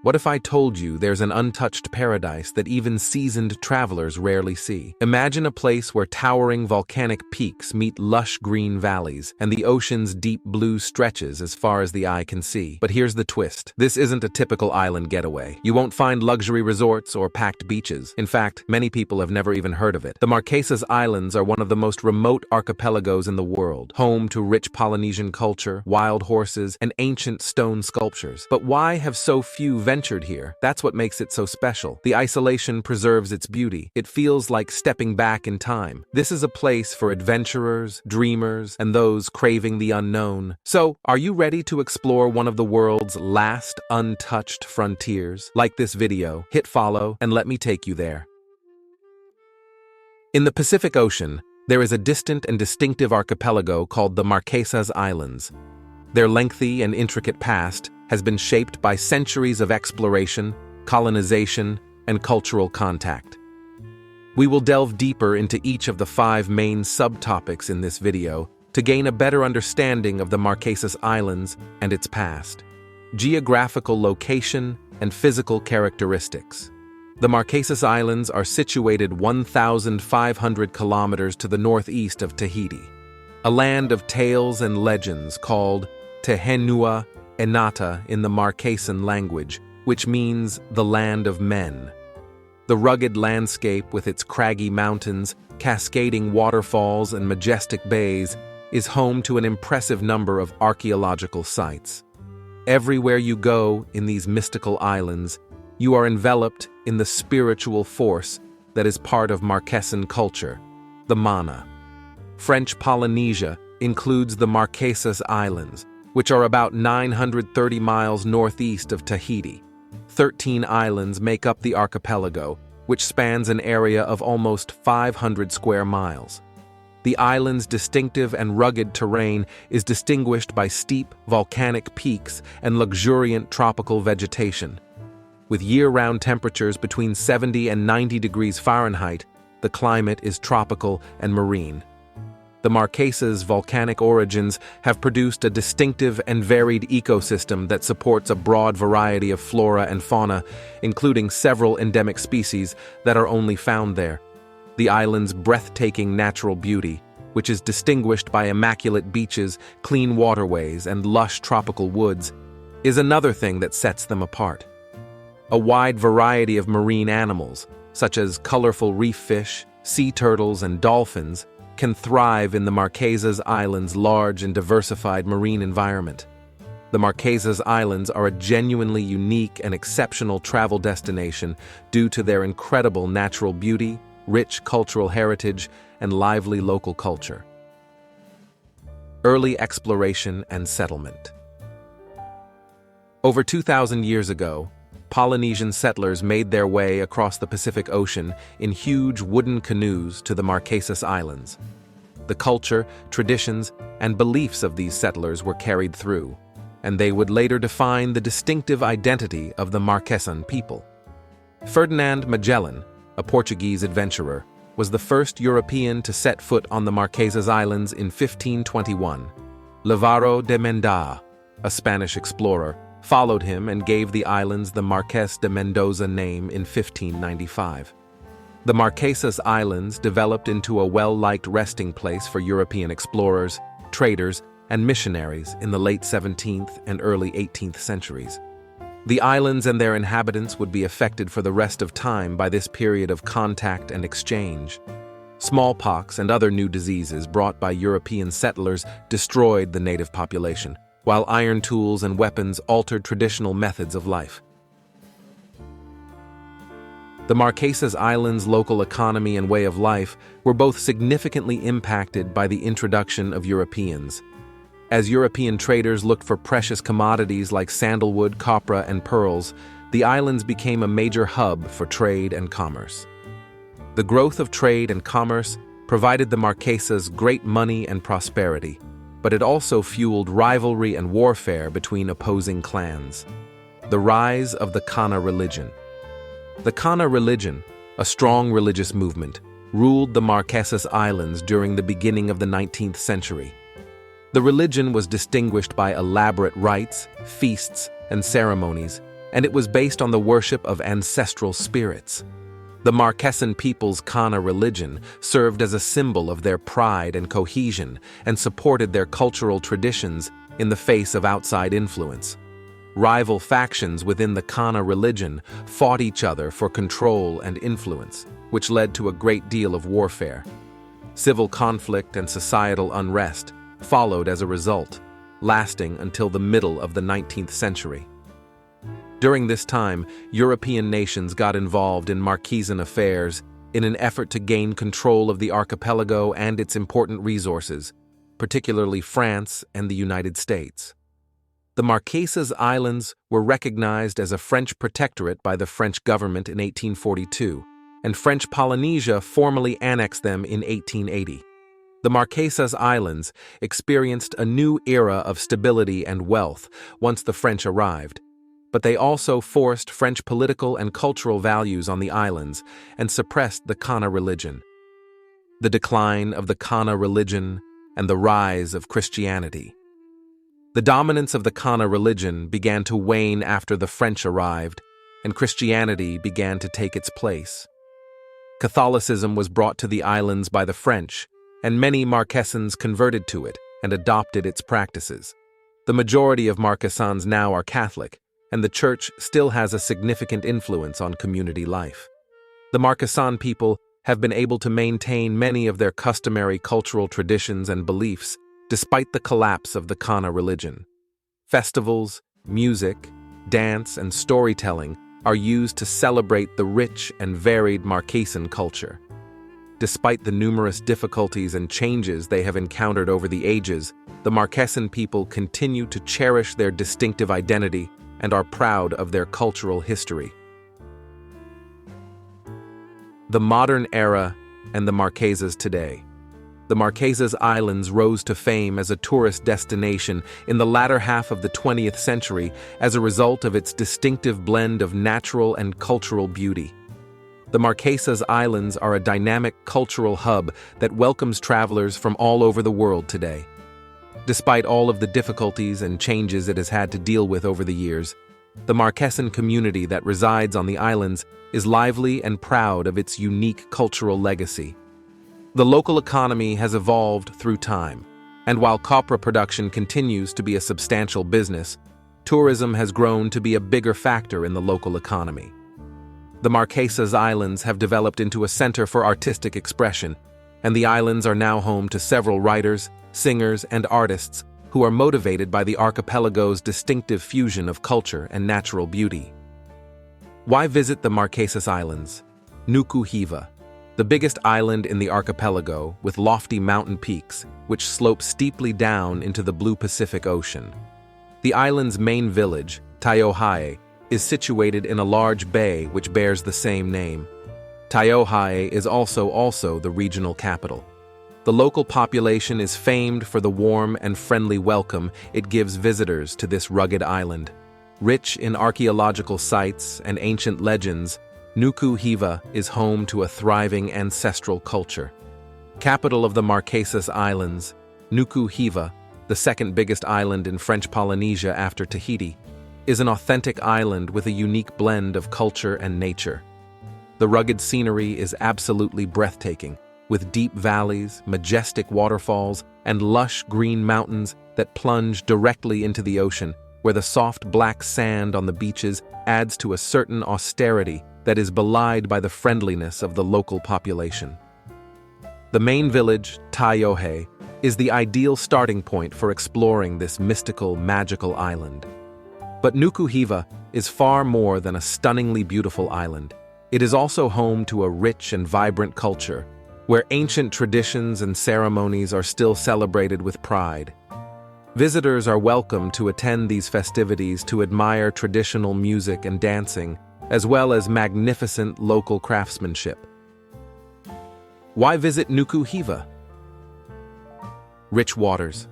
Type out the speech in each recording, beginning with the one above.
What if I told you there's an untouched paradise that even seasoned travelers rarely see? Imagine a place where towering volcanic peaks meet lush green valleys, and the ocean's deep blue stretches as far as the eye can see. But here's the twist. This isn't a typical island getaway. You won't find luxury resorts or packed beaches. In fact, many people have never even heard of it. The Marquesas Islands are one of the most remote archipelagos in the world, home to rich Polynesian culture, wild horses, and ancient stone sculptures. But why have so few ventured here? That's what makes it so special. The isolation preserves its beauty. It feels like stepping back in time. This is a place for adventurers, dreamers, and those craving the unknown. So, are you ready to explore one of the world's last untouched frontiers? Like this video, hit follow, and let me take you there. In the Pacific Ocean, there is a distant and distinctive archipelago called the Marquesas Islands. Their lengthy and intricate past has been shaped by centuries of exploration, colonization, and cultural contact. We will delve deeper into each of the 5 main subtopics in this video to gain a better understanding of the Marquesas Islands and its past. Geographical location and physical characteristics. The Marquesas Islands are situated 1,500 kilometers to the northeast of Tahiti, a land of tales and legends called Te Henua Enata in the Marquesan language, which means the land of men. The rugged landscape with its craggy mountains, cascading waterfalls, and majestic bays is home to an impressive number of archaeological sites. Everywhere you go in these mystical islands, you are enveloped in the spiritual force that is part of Marquesan culture, the mana. French Polynesia includes the Marquesas Islands, which are about 930 miles northeast of Tahiti. 13 islands make up the archipelago, which spans an area of almost 500 square miles. The island's distinctive and rugged terrain is distinguished by steep volcanic peaks and luxuriant tropical vegetation. With year-round temperatures between 70 and 90 degrees Fahrenheit, the climate is tropical and marine. The Marquesas' volcanic origins have produced a distinctive and varied ecosystem that supports a broad variety of flora and fauna, including several endemic species that are only found there. The island's breathtaking natural beauty, which is distinguished by immaculate beaches, clean waterways, and lush tropical woods, is another thing that sets them apart. A wide variety of marine animals, such as colorful reef fish, sea turtles, and dolphins, can thrive in the Marquesas Islands' large and diversified marine environment. The Marquesas Islands are a genuinely unique and exceptional travel destination due to their incredible natural beauty, rich cultural heritage, and lively local culture. Early exploration and settlement. Over 2,000 years ago, Polynesian settlers made their way across the Pacific Ocean in huge wooden canoes to the Marquesas Islands. The culture, traditions, and beliefs of these settlers were carried through, and they would later define the distinctive identity of the Marquesan people. Ferdinand Magellan, a Portuguese adventurer, was the first European to set foot on the Marquesas Islands in 1521. Lázaro de Mendaa, a Spanish explorer, followed him and gave the islands the Marqués de Mendoza name in 1595. The Marquesas Islands developed into a well-liked resting place for European explorers, traders, and missionaries in the late 17th and early 18th centuries. The islands and their inhabitants would be affected for the rest of time by this period of contact and exchange. Smallpox and other new diseases brought by European settlers destroyed the native population, while iron tools and weapons altered traditional methods of life. The Marquesas Islands' local economy and way of life were both significantly impacted by the introduction of Europeans. As European traders looked for precious commodities like sandalwood, copra, and pearls, the islands became a major hub for trade and commerce. The growth of trade and commerce provided the Marquesas great money and prosperity, but it also fueled rivalry and warfare between opposing clans. The rise of the Kana religion. The Kana religion, a strong religious movement, ruled the Marquesas Islands during the beginning of the 19th century. The religion was distinguished by elaborate rites, feasts, and ceremonies, and it was based on the worship of ancestral spirits. The Marquesan people's Kana religion served as a symbol of their pride and cohesion and supported their cultural traditions in the face of outside influence. Rival factions within the Kana religion fought each other for control and influence, which led to a great deal of warfare. Civil conflict and societal unrest followed as a result, lasting until the middle of the 19th century. During this time, European nations got involved in Marquesan affairs in an effort to gain control of the archipelago and its important resources, particularly France and the United States. The Marquesas Islands were recognized as a French protectorate by the French government in 1842, and French Polynesia formally annexed them in 1880. The Marquesas Islands experienced a new era of stability and wealth once the French arrived, but they also forced French political and cultural values on the islands and suppressed the Kana religion. The decline of the Kana religion and the rise of Christianity. The dominance of the Kana religion began to wane after the French arrived, and Christianity began to take its place. Catholicism was brought to the islands by the French, and many Marquesans converted to it and adopted its practices. The majority of Marquesans now are Catholic, and the Church still has a significant influence on community life. The Marquesan people have been able to maintain many of their customary cultural traditions and beliefs despite the collapse of the Kana religion. Festivals, music, dance, and storytelling are used to celebrate the rich and varied Marquesan culture. Despite the numerous difficulties and changes they have encountered over the ages, the Marquesan people continue to cherish their distinctive identity and are proud of their cultural history. The modern era and the Marquesas today. The Marquesas Islands rose to fame as a tourist destination in the latter half of the 20th century as a result of its distinctive blend of natural and cultural beauty. The Marquesas Islands are a dynamic cultural hub that welcomes travelers from all over the world today. Despite all of the difficulties and changes it has had to deal with over the years, the Marquesan community that resides on the islands is lively and proud of its unique cultural legacy. The local economy has evolved through time, and while copra production continues to be a substantial business, tourism has grown to be a bigger factor in the local economy. The Marquesas Islands have developed into a center for artistic expression, and the islands are now home to several writers, singers, and artists who are motivated by the archipelago's distinctive fusion of culture and natural beauty. Why visit the Marquesas Islands? Nuku Hiva, the biggest island in the archipelago with lofty mountain peaks which slope steeply down into the blue Pacific Ocean. The island's main village, Taiohae, is situated in a large bay which bears the same name. Taiohae is also the regional capital. The local population is famed for the warm and friendly welcome it gives visitors to this rugged island. Rich in archaeological sites and ancient legends, Nuku Hiva is home to a thriving ancestral culture. Capital of the Marquesas Islands, Nuku Hiva, the second biggest island in French Polynesia after Tahiti, is an authentic island with a unique blend of culture and nature. The rugged scenery is absolutely breathtaking, with deep valleys, majestic waterfalls, and lush green mountains that plunge directly into the ocean, where the soft black sand on the beaches adds to a certain austerity that is belied by the friendliness of the local population. The main village, Taiohae, is the ideal starting point for exploring this mystical, magical island. But Nuku Hiva is far more than a stunningly beautiful island. It is also home to a rich and vibrant culture, where ancient traditions and ceremonies are still celebrated with pride. Visitors are welcome to attend these festivities to admire traditional music and dancing, as well as magnificent local craftsmanship. Why visit Nuku Hiva? Rich waters.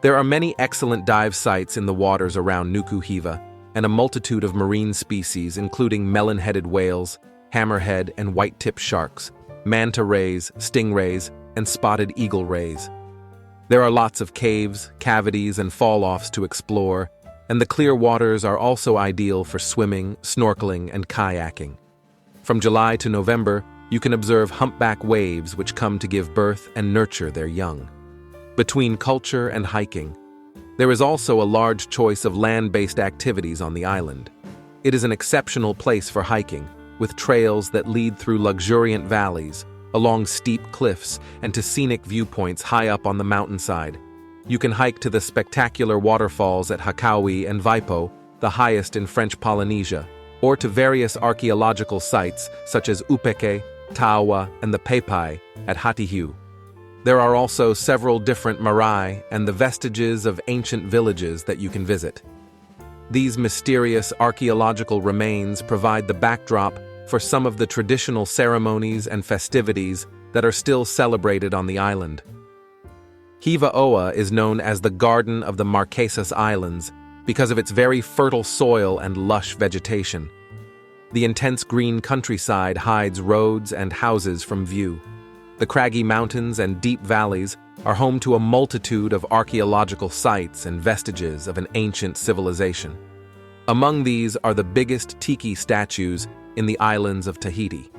There are many excellent dive sites in the waters around Nuku Hiva, and a multitude of marine species including melon-headed whales, hammerhead and white-tip sharks, manta rays, stingrays, and spotted eagle rays. There are lots of caves, cavities, and fall-offs to explore, and the clear waters are also ideal for swimming, snorkeling, and kayaking. From July to November, you can observe humpback waves which come to give birth and nurture their young. Between culture and hiking, there is also a large choice of land-based activities on the island. It is an exceptional place for hiking, with trails that lead through luxuriant valleys, along steep cliffs, and to scenic viewpoints high up on the mountainside. You can hike to the spectacular waterfalls at Hakau'i and Vaipo, the highest in French Polynesia, or to various archaeological sites such as Upeke, Taua, and the Pepai at Hatihu. There are also several different marae and the vestiges of ancient villages that you can visit. These mysterious archaeological remains provide the backdrop for some of the traditional ceremonies and festivities that are still celebrated on the island. Hiva Oa is known as the Garden of the Marquesas Islands because of its very fertile soil and lush vegetation. The intense green countryside hides roads and houses from view. The craggy mountains and deep valleys are home to a multitude of archaeological sites and vestiges of an ancient civilization. Among these are the biggest tiki statues in the islands of Tahiti.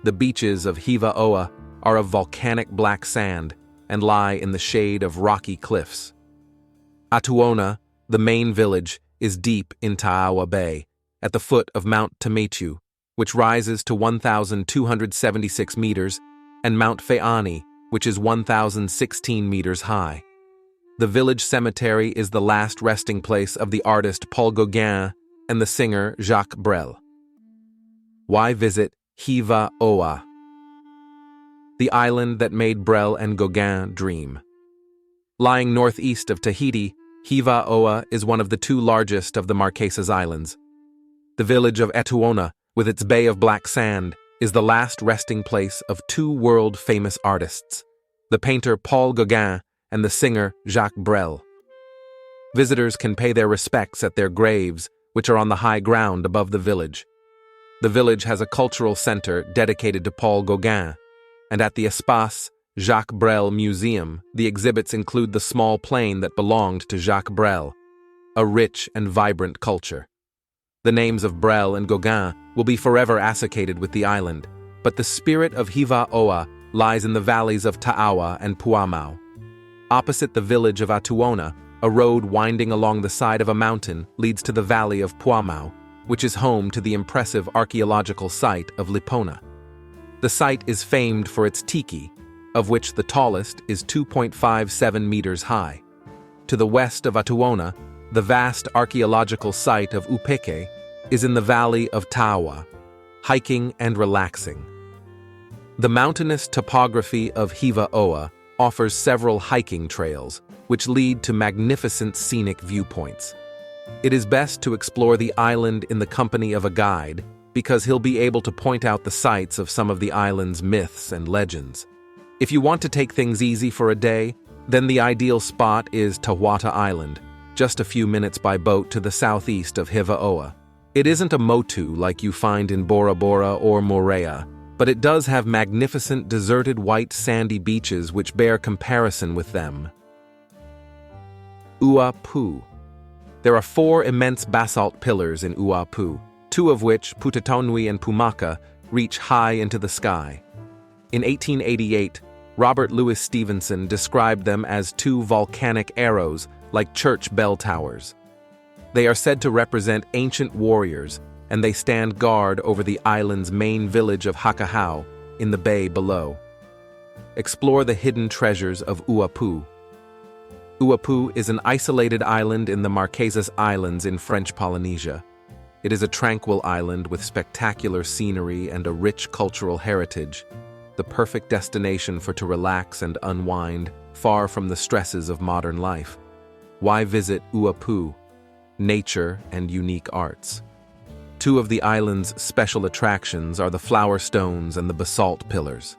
The beaches of Hiva Oa are of volcanic black sand and lie in the shade of rocky cliffs. Atuona, the main village, is deep in Taua Bay, at the foot of Mount Tametu, which rises to 1,276 meters, and Mount Feani, which is 1,016 meters high. The village cemetery is the last resting place of the artist Paul Gauguin and the singer Jacques Brel. Why visit Hiva Oa? The island that made Brel and Gauguin dream. Lying northeast of Tahiti, Hiva Oa is one of the two largest of the Marquesas Islands. The village of Atuona, with its bay of black sand, is the last resting place of two world-famous artists, the painter Paul Gauguin and the singer Jacques Brel. Visitors can pay their respects at their graves, which are on the high ground above the village. The village has a cultural center dedicated to Paul Gauguin, and at the Espace Jacques Brel Museum, the exhibits include the small plane that belonged to Jacques Brel, a rich and vibrant culture. The names of Brel and Gauguin will be forever associated with the island, but the spirit of Hiva Oa lies in the valleys of Ta'awa and Puamau. Opposite the village of Atuona, a road winding along the side of a mountain leads to the valley of Puamau, which is home to the impressive archaeological site of Lipona. The site is famed for its tiki, of which the tallest is 2.57 meters high. To the west of Atuona, the vast archaeological site of Upeke is in the valley of Taua, hiking and relaxing. The mountainous topography of Hiva Oa offers several hiking trails, which lead to magnificent scenic viewpoints. It is best to explore the island in the company of a guide because he'll be able to point out the sites of some of the island's myths and legends. If you want to take things easy for a day, then the ideal spot is Tawata Island, just a few minutes by boat to the southeast of Hiva Oa. It isn't a motu like you find in Bora Bora or Moorea, but it does have magnificent deserted white sandy beaches which bear comparison with them. Ua Pou. There are 4 immense basalt pillars in Ua Pou, 2 of which, Putatonui and Pumaka, reach high into the sky. In 1888, Robert Louis Stevenson described them as 2 volcanic arrows like church bell towers. They are said to represent ancient warriors, and they stand guard over the island's main village of Hakahau in the bay below. Explore the hidden treasures of Ua Pou. Ua Pou is an isolated island in the Marquesas Islands in French Polynesia. It is a tranquil island with spectacular scenery and a rich cultural heritage, the perfect destination to relax and unwind, far from the stresses of modern life. Why visit Ua Pou? Nature and unique arts. 2 of the island's special attractions are the flower stones and the basalt pillars.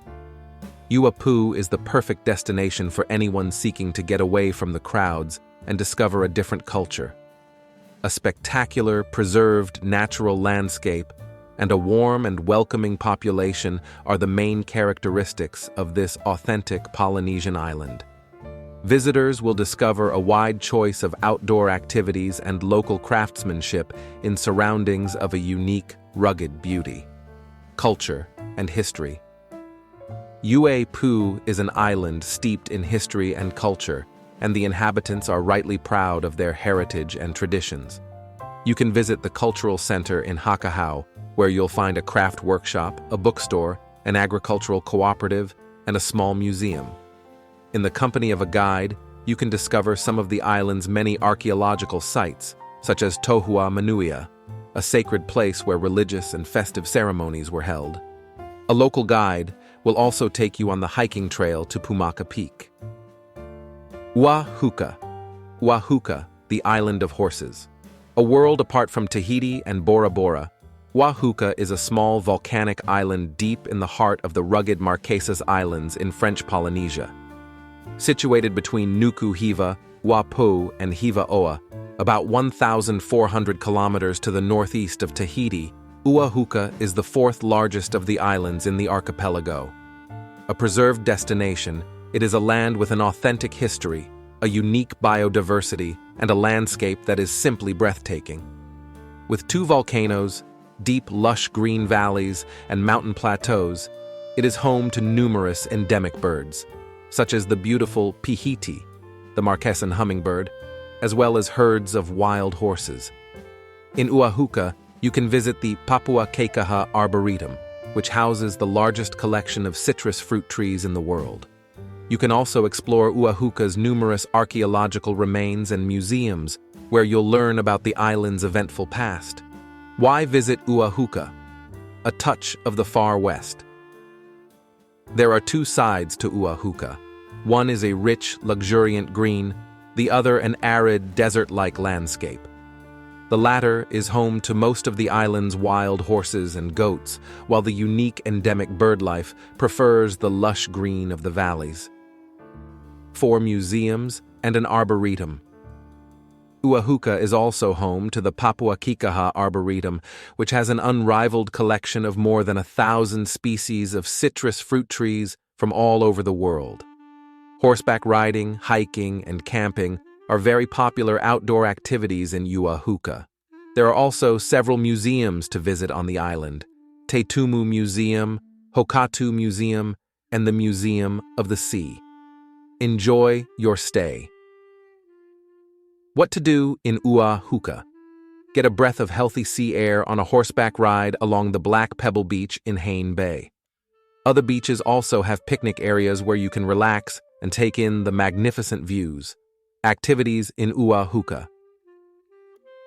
Ua Pou is the perfect destination for anyone seeking to get away from the crowds and discover a different culture. A spectacular, preserved natural landscape and a warm and welcoming population are the main characteristics of this authentic Polynesian island. Visitors will discover a wide choice of outdoor activities and local craftsmanship in surroundings of a unique, rugged beauty. Culture and history. Pou is an island steeped in history and culture, and the inhabitants are rightly proud of their heritage and traditions. You can visit the cultural center in Huka, where you'll find a craft workshop, a bookstore, an agricultural cooperative, and a small museum. In the company of a guide, you can discover some of the island's many archaeological sites, such as Tohua Manuia, a sacred place where religious and festive ceremonies were held. A local guide will also take you on the hiking trail to Pumaka Peak. Huka, the island of horses. A world apart from Tahiti and Bora Bora, Huka is a small volcanic island deep in the heart of the rugged Marquesas Islands in French Polynesia. Situated between Nuku Hiva, Pou, and Hiva Oa, about 1,400 kilometers to the northeast of Tahiti, Huka is the fourth largest of the islands in the archipelago. A preserved destination, it is a land with an authentic history, a unique biodiversity, and a landscape that is simply breathtaking. With two volcanoes, deep lush green valleys, and mountain plateaus, it is home to numerous endemic birds, such as the beautiful pihiti, the Marquesan hummingbird, as well as herds of wild horses. In Huka, you can visit the Papua Keikaha Arboretum, which houses the largest collection of citrus fruit trees in the world. You can also explore Huka's numerous archaeological remains and museums, where you'll learn about the island's eventful past. Why visit Huka? A touch of the far west. There are two sides to Huka. One is a rich, luxuriant green, the other an arid, desert-like landscape. The latter is home to most of the island's wild horses and goats, while the unique endemic birdlife prefers the lush green of the valleys. 4 museums and an arboretum. Huka is also home to the Papua Keikaha Arboretum, which has an unrivaled collection of more than 1,000 species of citrus fruit trees from all over the world. Horseback riding, hiking, and camping are very popular outdoor activities in Huka. There are also several museums to visit on the island: Tetumu Museum, Hokatu Museum, and the Museum of the Sea. Enjoy your stay. What to do in Huka? Get a breath of healthy sea air on a horseback ride along the Black Pebble Beach in Kane Bay. Other beaches also have picnic areas where you can relax and take in the magnificent views. Activities in Huka.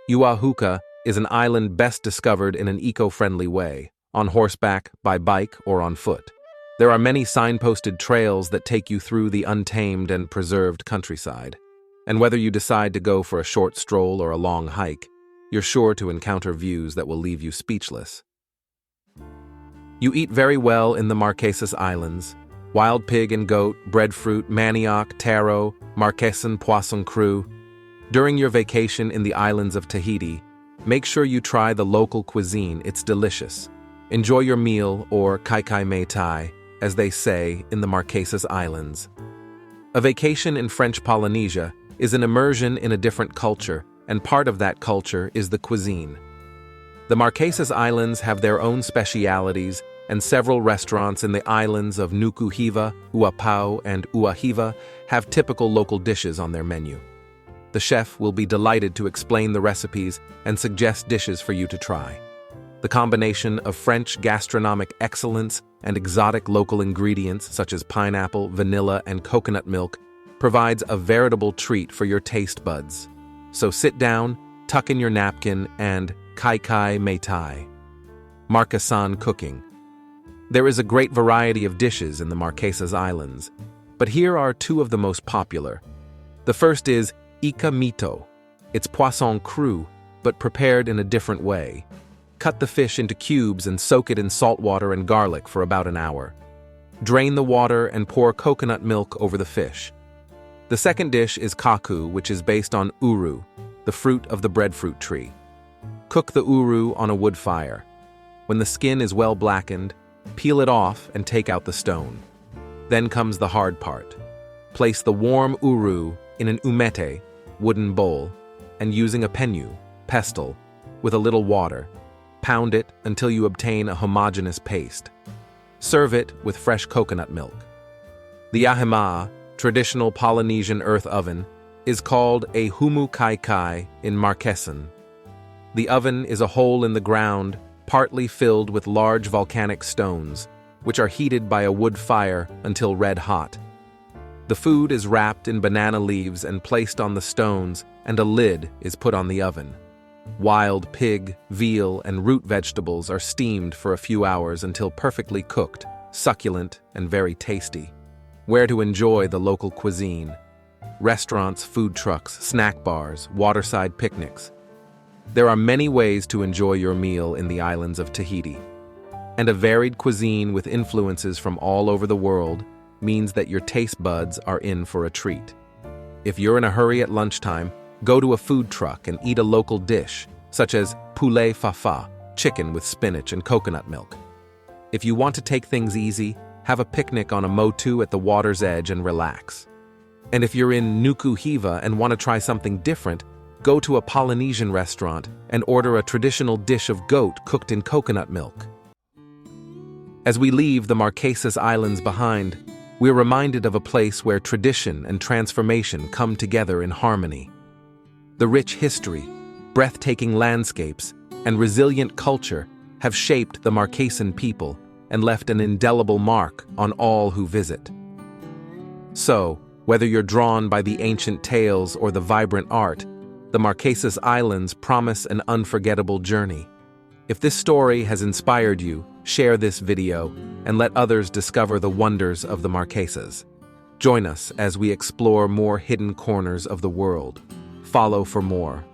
Huka is an island best discovered in an eco-friendly way, on horseback, by bike, or on foot. There are many signposted trails that take you through the untamed and preserved countryside. And whether you decide to go for a short stroll or a long hike, you're sure to encounter views that will leave you speechless. You eat very well in the Marquesas Islands: wild pig and goat, breadfruit, manioc, taro, Marquesan poisson cru. During your vacation in the islands of Tahiti, make sure you try the local cuisine. It's delicious. Enjoy your meal, or kai mai tai, as they say in the Marquesas Islands. A vacation in French Polynesia is an immersion in a different culture, and part of that culture is the cuisine. The Marquesas Islands have their own specialities, and several restaurants in the islands of Nuku Hiva, Pou, and Hiva have typical local dishes on their menu. The chef will be delighted to explain the recipes and suggest dishes for you to try. The combination of French gastronomic excellence and exotic local ingredients such as pineapple, vanilla, and coconut milk provides a veritable treat for your taste buds. So sit down, tuck in your napkin, and kai mai tai. Marquesan cooking. There is a great variety of dishes in the Marquesas Islands, but here are 2 of the most popular. The first is ika mito. It's poisson cru, but prepared in a different way. Cut the fish into cubes and soak it in salt water and garlic for about an hour. Drain the water and pour coconut milk over the fish. The second dish is kaku, which is based on uru, the fruit of the breadfruit tree. Cook the uru on a wood fire. When the skin is well blackened, peel it off and take out the stone. Then comes the hard part. Place the warm uru in an umete, wooden bowl, and using a penyu, pestle, with a little water, pound it until you obtain a homogeneous paste. Serve it with fresh coconut milk. The ahema, traditional Polynesian earth oven, is called a humu kai kai in Marquesan. The oven is a hole in the ground, partly filled with large volcanic stones, which are heated by a wood fire until red hot. The food is wrapped in banana leaves and placed on the stones, and a lid is put on the oven. Wild pig, veal, and root vegetables are steamed for a few hours until perfectly cooked, succulent, and very tasty. Where to enjoy the local cuisine: restaurants, food trucks, snack bars, waterside picnics. There are many ways to enjoy your meal in the islands of Tahiti. And a varied cuisine with influences from all over the world means that your taste buds are in for a treat. If you're in a hurry at lunchtime, go to a food truck and eat a local dish, such as poulet fafa, chicken with spinach and coconut milk. If you want to take things easy, have a picnic on a motu at the water's edge and relax. And if you're in Nuku Hiva and want to try something different, go to a Polynesian restaurant and order a traditional dish of goat cooked in coconut milk. As we leave the Marquesas Islands behind, we're reminded of a place where tradition and transformation come together in harmony. The rich history, breathtaking landscapes, and resilient culture have shaped the Marquesan people and left an indelible mark on all who visit. So, whether you're drawn by the ancient tales or the vibrant art, the Marquesas Islands promise an unforgettable journey. If this story has inspired you, share this video and let others discover the wonders of the Marquesas. Join us as we explore more hidden corners of the world. Follow for more.